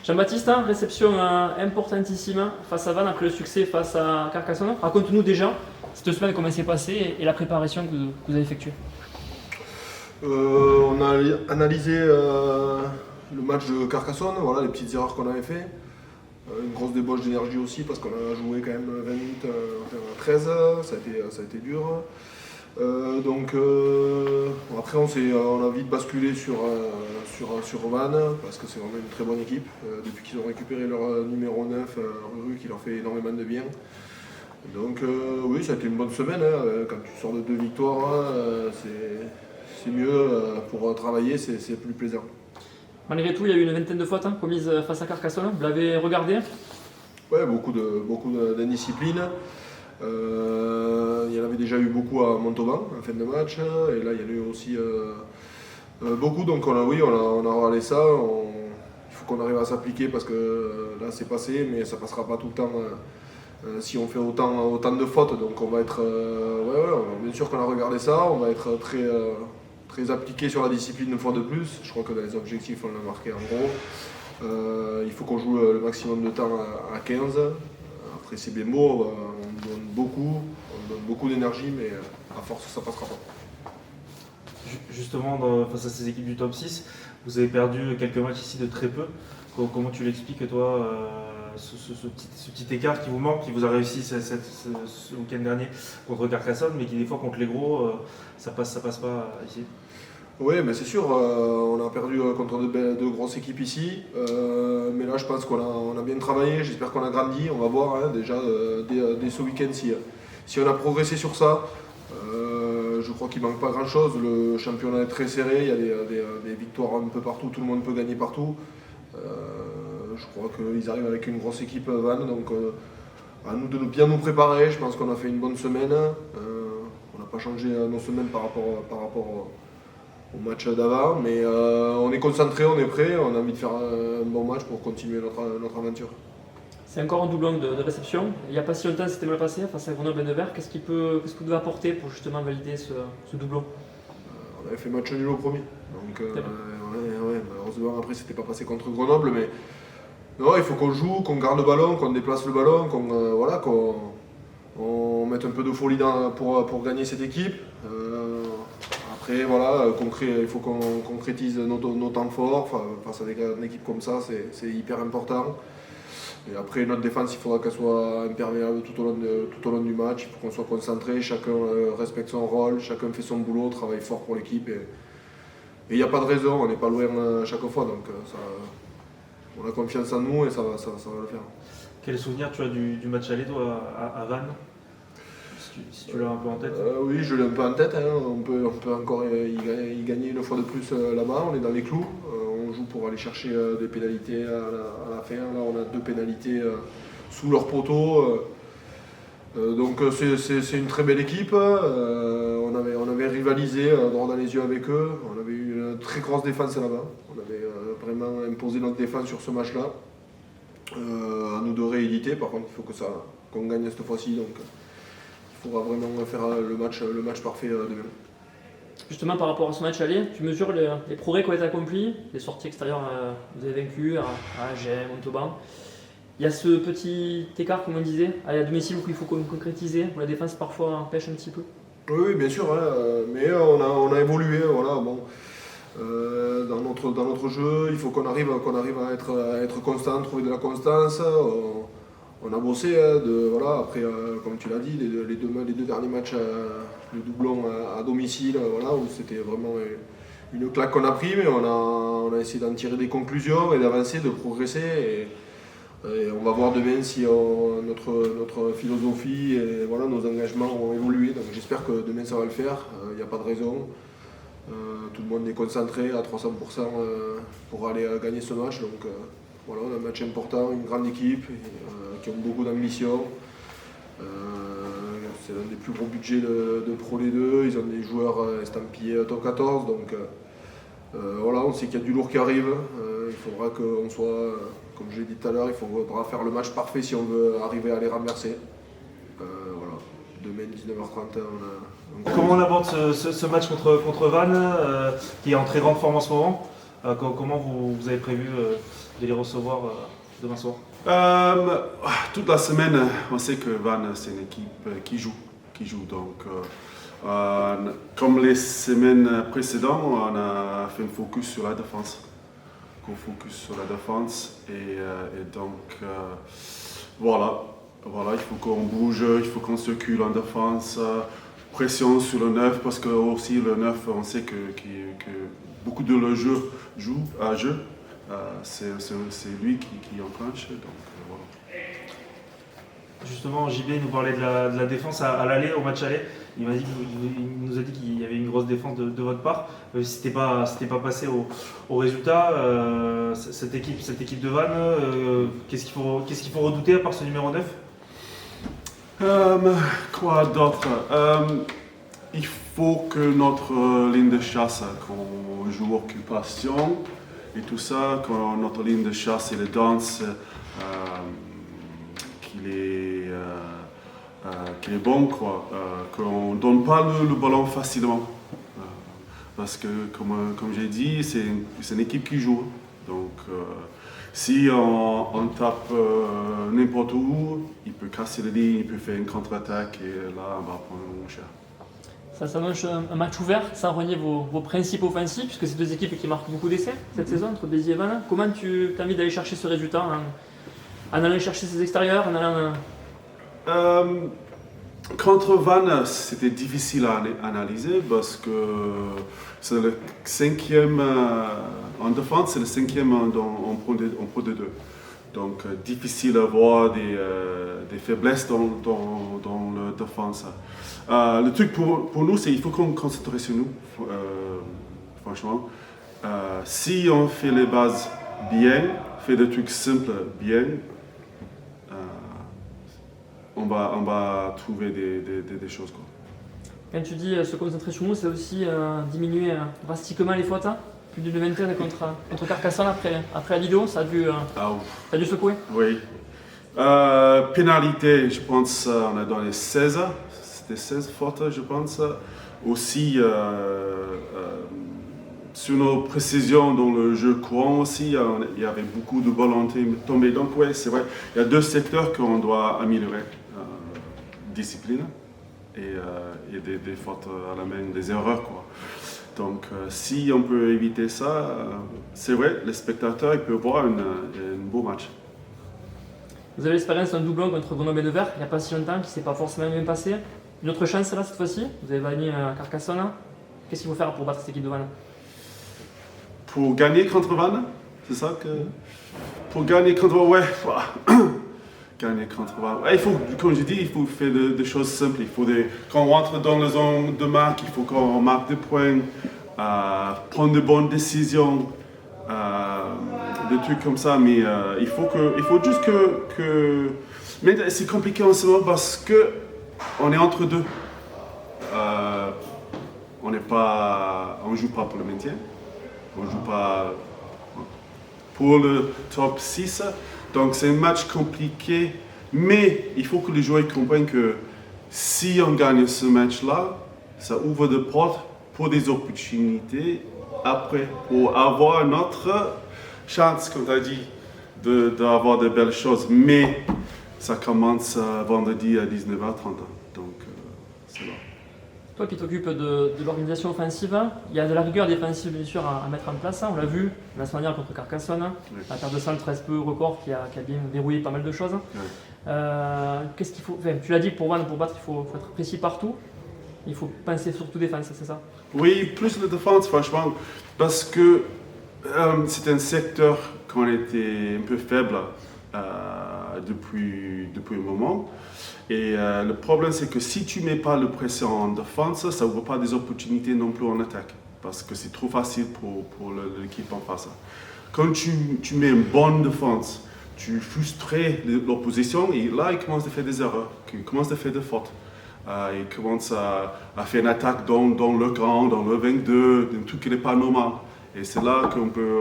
Jean-Baptiste, hein, réception importantissime face à Vannes après le succès face à Carcassonne. Raconte-nous déjà cette semaine comment s'est passée et la préparation que vous avez effectuée. On a analysé le match de Carcassonne, voilà, les petites erreurs qu'on avait fait. Une grosse débauche d'énergie aussi parce qu'on a joué quand même 20 minutes, 13, ça a été dur. Après on a vite basculé sur Vannes parce que c'est vraiment une très bonne équipe. Depuis qu'ils ont récupéré leur numéro 9, Ruru, qui leur fait énormément de bien. Donc oui, ça a été une bonne semaine, hein. Quand tu sors de 2 victoires, c'est mieux pour travailler, c'est plus plaisant. Malgré tout, il y a eu une vingtaine de fautes commises face à Carcassonne. Vous l'avez regardé? Ouais, beaucoup d'indiscipline. Il y en avait déjà eu beaucoup à Montauban en fin de match, et là il y en a eu aussi beaucoup. Donc on a regardé ça. Il faut qu'on arrive à s'appliquer parce que là c'est passé, mais ça passera pas tout le temps si on fait autant de fautes. Donc on va être, bien sûr qu'on a regardé ça. On va être très appliqué sur la discipline une fois de plus. Je crois que dans les objectifs on l'a marqué en gros. Il faut qu'on joue le maximum de temps à 15. Après c'est bien beau, on donne beaucoup d'énergie, mais à force ça passera pas. Justement, face à ces équipes du top 6, vous avez perdu quelques matchs ici de très peu. Comment tu l'expliques, toi, ce petit écart qui vous manque, qui vous a réussi ce week-end dernier contre Carcassonne, mais qui des fois contre les gros, ça passe pas ici? Oui, mais c'est sûr, on a perdu contre de grosses équipes ici, mais là je pense qu'on a bien travaillé, j'espère qu'on a grandi, on va voir déjà dès ce week-end si on a progressé sur ça. Je crois qu'il ne manque pas grand-chose, le championnat est très serré, il y a des victoires un peu partout, tout le monde peut gagner partout. Je crois qu'ils arrivent avec une grosse équipe Vannes, donc à nous de bien nous préparer. Je pense qu'on a fait une bonne semaine. On n'a pas changé nos semaines par rapport au match d'avant, mais on est concentré, on est prêt, on a envie de faire un bon match pour continuer notre aventure. C'est encore un doublon de réception. Il n'y a pas si longtemps, c'était mal passé face à Grenoble et Nevers. Qu'est-ce que vous devez apporter pour justement valider ce doublon? On avait fait match nul au premier, donc malheureusement après c'était pas passé contre Grenoble, mais non, il faut qu'on joue, qu'on garde le ballon, qu'on déplace le ballon, qu'on mette un peu de folie pour gagner cette équipe. Après, voilà, il faut qu'on concrétise nos temps forts. Face à une équipe comme ça, c'est hyper important. Et après, notre défense, il faudra qu'elle soit imperméable tout au long du match. Il faut qu'on soit concentré, chacun respecte son rôle, chacun fait son boulot, travaille fort pour l'équipe. Et il n'y a pas de raison, on n'est pas loin à chaque fois. Donc on a confiance en nous et ça va le faire. Quel souvenir tu as du match aller, toi, à Vannes, si tu l'as un peu en tête? Oui, je l'ai un peu en tête. On peut encore y gagner une fois de plus là-bas. On est dans les clous. On joue pour aller chercher des pénalités à la fin. Là, on a 2 pénalités sous leur poteau. Donc c'est une très belle équipe. On avait rivalisé droit dans les yeux avec eux. On avait eu une très grosse défense là-bas. On avait vraiment imposé notre défense sur ce match-là. À nous de rééditer. Par contre, il faut qu'on gagne cette fois-ci. Donc il faudra vraiment faire le match parfait demain. Justement, par rapport à ce match aller, tu mesures les progrès qui ont été accomplis, les sorties extérieures, vous avez vaincu à Agen, Montauban. Il y a ce petit écart, comme on disait, à domicile où il faut concrétiser, où la défense parfois pêche un petit peu. Oui, bien sûr, mais on a évolué. Voilà, bon. Dans notre jeu, il faut qu'on arrive à être constant, trouver de la constance. On a bossé, après, comme tu l'as dit, les deux derniers matchs, le doublon à domicile, où c'était vraiment une claque qu'on a pris, mais on a essayé d'en tirer des conclusions et d'avancer, de progresser. Et on va voir demain si notre philosophie et nos engagements ont évolué. Donc j'espère que demain ça va le faire, il n'y a pas de raison. Tout le monde est concentré à 300% pour aller gagner ce match. Donc on a un match important, une grande équipe qui ont beaucoup d'ambition. C'est l'un des plus gros budgets de Pro D2. Ils ont des joueurs estampillés top 14. Donc on sait qu'il y a du lourd qui arrive. Il faudra qu'on soit, comme je l'ai dit tout à l'heure, il faudra faire le match parfait si on veut arriver à les renverser. Demain 19h30, Comment on aborde ce match contre Vannes, qui est en très grande forme en ce moment? Comment vous avez prévu de les recevoir demain soir? Toute la semaine, on sait que Vannes, c'est une équipe qui joue. Donc, comme les semaines précédentes, on a fait un focus sur la défense. Et donc, voilà, il faut qu'on bouge, il faut qu'on circule en défense, pression sur le 9, parce que aussi le 9, on sait que beaucoup de le jeu jouent à jeu. C'est lui qui enclenche. Donc, voilà. Justement, JB nous parlait de la défense à l'aller, au match aller. Il nous a dit qu'il y avait une grosse défense de votre part. C'était pas passé au résultat. Cette équipe de Vannes, qu'est-ce qu'il faut redouter à part ce numéro 9? Quoi d'autre? Il faut que notre ligne de chasse, qu'on joue occupation et tout ça, quand notre ligne de chasse et le danse, qu'il est bon, quoi. Qu'on ne donne pas le ballon facilement. Parce que, comme j'ai dit, c'est une équipe qui joue. Donc, si on tape n'importe où, il peut casser la ligne, il peut faire une contre-attaque et là, on va prendre mon cher. Ça s'annonce un match ouvert, sans renier vos principes offensifs, puisque c'est deux équipes qui marquent beaucoup d'essais cette saison, entre Béziers et Vannes. Comment tu as envie d'aller chercher ce résultat en allant chercher ses extérieurs, en allant... Contre Vannes, c'était difficile à analyser parce que c'est le cinquième en défense, c'est le cinquième en Pro D2. Donc difficile à voir des faiblesses dans la défense. Le truc pour nous, c'est qu'il faut qu'on concentre sur nous, franchement. Si on fait les bases bien, fait des trucs simples bien, on va trouver des choses, quoi. Quand tu dis se concentrer sur nous, c'est aussi diminuer drastiquement les fautes. Plus d'une vingtaine contre Carcassonne après la vidéo, ça a dû secouer. Oui. Pénalité, je pense, on est dans les 16. C'était 16 fautes, je pense. Aussi, sur nos précisions dans le jeu courant aussi, il y avait beaucoup de ballons tombés. Donc oui, c'est vrai, il y a deux secteurs qu'on doit améliorer. Discipline et des fautes à la main, des erreurs, quoi. Donc si on peut éviter ça, c'est vrai, les spectateurs ils peuvent voir un beau match. Vous avez l'expérience d'un doublon contre Grenoble et Nevers, il n'y a pas si longtemps, qui ne s'est pas forcément bien passé. Une autre chance là cette fois-ci, vous avez gagné Carcassonne. Qu'est-ce qu'il faut faire pour battre cette équipe de Vannes? Pour gagner contre Vannes, c'est ça que... Pour gagner contre... Ouais, gagner contre Vannes. Ouais, il faut, comme je dis, il faut faire des choses simples. Il faut quand on rentre dans la zone de marque, il faut qu'on marque des points, prendre de bonnes décisions, des trucs comme ça. Mais il faut juste que... Mais c'est compliqué en ce moment parce que on est entre deux. On joue pas pour le maintien. On joue pas pour le top 6. Donc c'est un match compliqué. Mais il faut que les joueurs comprennent que si on gagne ce match-là, ça ouvre des portes pour des opportunités après, pour avoir notre chance, comme tu as dit, d'avoir de belles choses. Mais ça commence vendredi à 19h30. Donc c'est là. Toi qui t'occupes de l'organisation offensive, il y a de la rigueur défensive bien sûr à mettre en place, on l'a vu la semaine dernière contre Carcassonne, Oui. la perte de centre très peu record qui a bien verrouillé pas mal de choses. Oui. Qu'est-ce qu'il faut, enfin, tu l'as dit, pour battre il faut être précis partout, il faut penser surtout défense, c'est ça? Oui, plus la défense franchement, parce que c'est un secteur qu'on était un peu faible depuis un moment. Et le problème, c'est que si tu ne mets pas le pression en défense, ça n'ouvre pas des opportunités non plus en attaque. Parce que c'est trop facile pour l'équipe en face. Quand tu mets une bonne défense, tu frustres l'opposition et là, il commence à faire des erreurs, il commence à faire des fautes. Il commence à faire une attaque dans le grand, dans le 22, un truc qui n'est pas normal. Et c'est là qu'on peut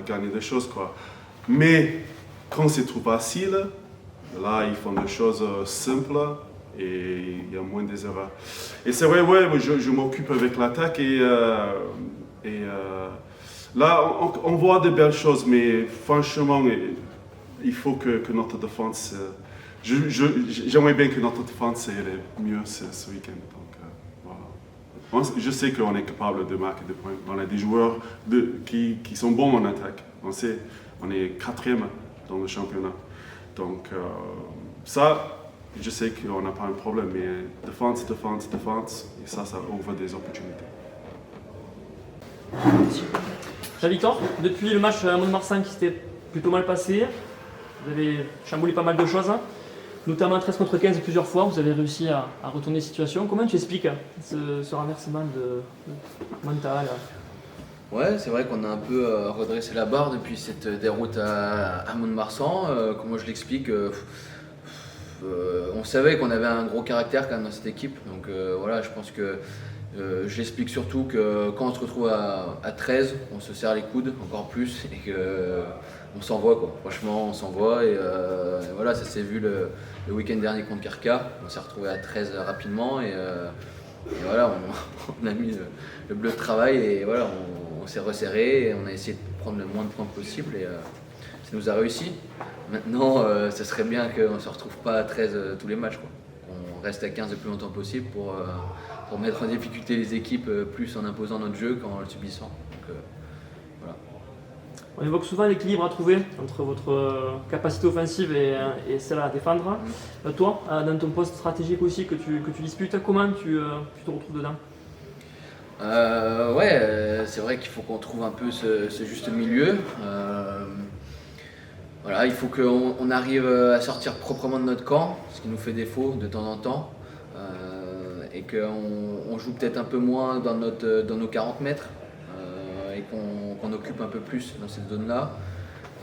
gagner des choses, quoi. Mais quand c'est trop facile, là, ils font des choses simples et il y a moins des erreurs. Et c'est vrai, ouais, je m'occupe avec l'attaque et Là, on voit de belles choses, mais franchement, il faut que notre défense. J'aimerais bien que notre défense aille mieux ce week-end. Donc, voilà. Je sais qu'on est capable de marquer des points. On a des joueurs qui sont bons en attaque. On est 4e dans le championnat. Donc, ça, je sais qu'on n'a pas un problème, mais défense, et ça ouvre des opportunités. La victoire, depuis le match à Mont-de-Marsan qui s'était plutôt mal passé, vous avez chamboulé pas mal de choses, hein, notamment 13 contre 15 plusieurs fois, vous avez réussi à retourner la situation. Comment tu expliques ce renversement de mental? Ouais, c'est vrai qu'on a un peu redressé la barre depuis cette déroute à Mont-de-Marsan. Comment je l'explique, on savait qu'on avait un gros caractère quand même dans cette équipe. Donc voilà, je pense que je l'explique surtout que quand on se retrouve à 13, on se serre les coudes encore plus et qu'on s'envoie quoi. Franchement, on s'envoie et voilà, ça s'est vu le week-end dernier contre Kirka. On s'est retrouvé à 13 rapidement et voilà, on a mis le bleu de travail et voilà, on s'est resserré et on a essayé de prendre le moins de points possible et ça nous a réussi. Maintenant, ça serait bien qu'on ne se retrouve pas à 13 tous les matchs, quoi. On reste à 15 le plus longtemps possible pour mettre en difficulté les équipes plus en imposant notre jeu qu'en le subissant. Donc, voilà. On évoque souvent l'équilibre à trouver entre votre capacité offensive et celle à défendre. Toi, dans ton poste stratégique aussi que tu disputes, comment tu te retrouves dedans? C'est vrai qu'il faut qu'on trouve un peu ce juste milieu. Voilà, il faut qu'on arrive à sortir proprement de notre camp, ce qui nous fait défaut de temps en temps, et qu'on joue peut-être un peu moins dans nos 40 mètres, et qu'on occupe un peu plus dans cette zone-là.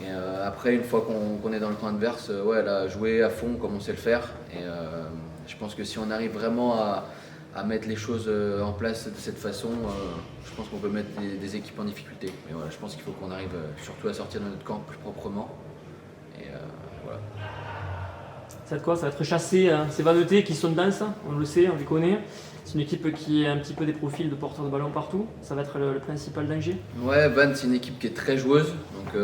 Et après, une fois qu'on est dans le camp adverse, là, jouer à fond comme on sait le faire. Et je pense que si on arrive vraiment à mettre les choses en place de cette façon, je pense qu'on peut mettre des équipes en difficulté. Mais voilà, je pense qu'il faut qu'on arrive surtout à sortir de notre camp plus proprement. Et voilà. Ça va être quoi? Ça va être chasser ces vannetés qui sont denses, on le sait, on les connaît. C'est une équipe qui a un petit peu des profils de porteurs de ballon partout. Ça va être le principal danger. Ouais, Vannes, c'est une équipe qui est très joueuse. Donc,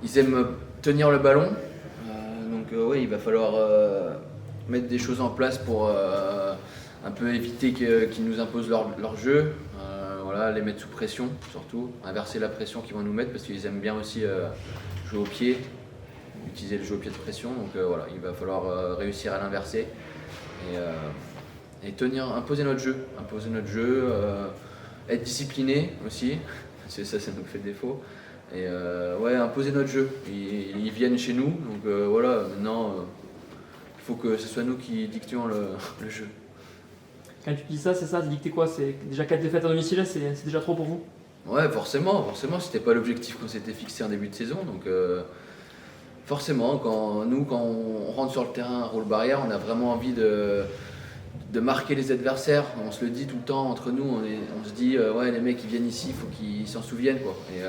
ils aiment tenir le ballon. Il va falloir mettre des choses en place pour un peu éviter qu'ils nous imposent leur jeu. Voilà, les mettre sous pression surtout. Inverser la pression qu'ils vont nous mettre parce qu'ils aiment bien aussi jouer au pied, utiliser le jeu au pied de pression. Donc voilà, il va falloir réussir à l'inverser et imposer notre jeu, être discipliné aussi, parce que ça nous fait défaut. Et imposer notre jeu. Ils viennent chez nous, donc voilà, maintenant il faut que ce soit nous qui dictions le jeu. Quand tu dis ça, c'est dicter quoi? C'est déjà 4 défaites à domicile, c'est déjà trop pour vous? Ouais, forcément, c'était pas l'objectif qu'on s'était fixé en début de saison, donc forcément, quand on rentre sur le terrain à rôle barrière, on a vraiment envie de marquer les adversaires. On se le dit tout le temps entre nous, on se dit les mecs qui viennent ici, il faut qu'ils s'en souviennent quoi. Et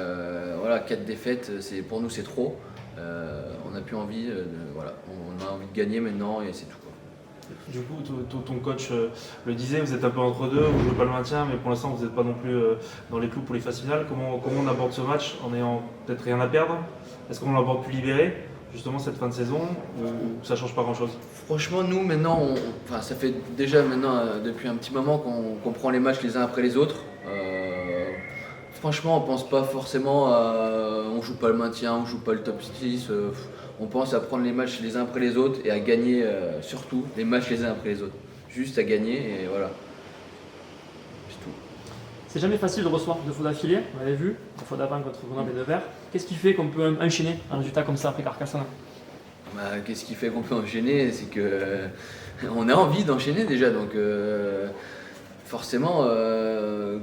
voilà, 4 défaites, pour nous c'est trop. On n'a plus envie, on a envie de gagner maintenant et c'est tout quoi. Du coup, ton coach le disait, vous êtes un peu entre deux, vous ne jouez pas le maintien, mais pour l'instant vous n'êtes pas non plus dans les clous pour les phases finales. Comment on aborde ce match en ayant peut-être rien à perdre? Est-ce qu'on l'aborde plus libéré, justement, cette fin de saison, ou ça ne change pas grand-chose? Franchement, nous maintenant, ça fait déjà maintenant depuis un petit moment qu'on prend les matchs les uns après les autres. Franchement, on pense pas forcément on joue pas le maintien, on joue pas le top 6. On pense à prendre les matchs les uns après les autres et à gagner surtout les matchs les uns après les autres. Juste à gagner et voilà. C'est tout. C'est jamais facile de recevoir 2 fois d'affilée, on l'avait vu, la fois d'avant contre Grenoble et Nevers. Qu'est-ce qui fait qu'on peut enchaîner un résultat comme ça après Carcassonne? Qu'est-ce qui fait qu'on peut enchaîner? C'est que on a envie d'enchaîner déjà, donc forcément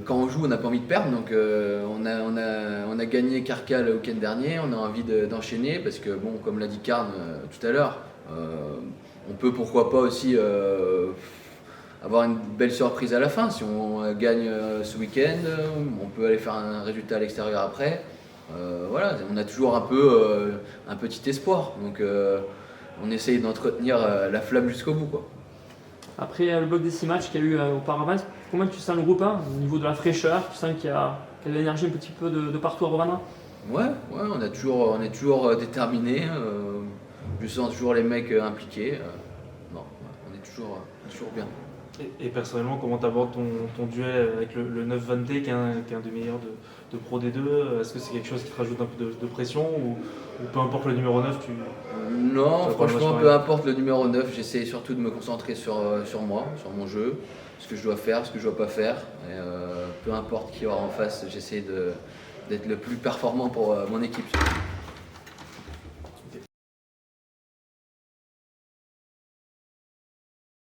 quand on joue on n'a pas envie de perdre, donc on a gagné Carca le week-end dernier, on a envie d'enchaîner parce que bon, comme l'a dit Karn tout à l'heure, on peut pourquoi pas aussi avoir une belle surprise à la fin. Si on gagne ce week-end, on peut aller faire un résultat à l'extérieur après. Voilà, on a toujours un petit espoir, donc on essaye d'entretenir la flamme jusqu'au bout quoi. Après le bloc des 6 matchs qu'il y a eu auparavant, comment tu sens le groupe au niveau de la fraîcheur? Tu sens qu'il y a de l'énergie un petit peu de partout à revendre? Ouais, on est toujours déterminés. Je sens toujours les mecs impliqués. Non, on est toujours bien. Et personnellement, comment tu abordes ton duel avec le 9 Vante, qui est un des meilleurs de Pro D2? Est-ce que c'est quelque chose qui te rajoute un peu de pression ou peu importe le numéro 9, Non, Ça va franchement, pas le match peu pareil. importe le numéro 9, j'essaie surtout de me concentrer sur moi, sur mon jeu, ce que je dois faire, ce que je dois pas faire. Et, peu importe qui y aura en face, j'essaie d'être le plus performant pour mon équipe.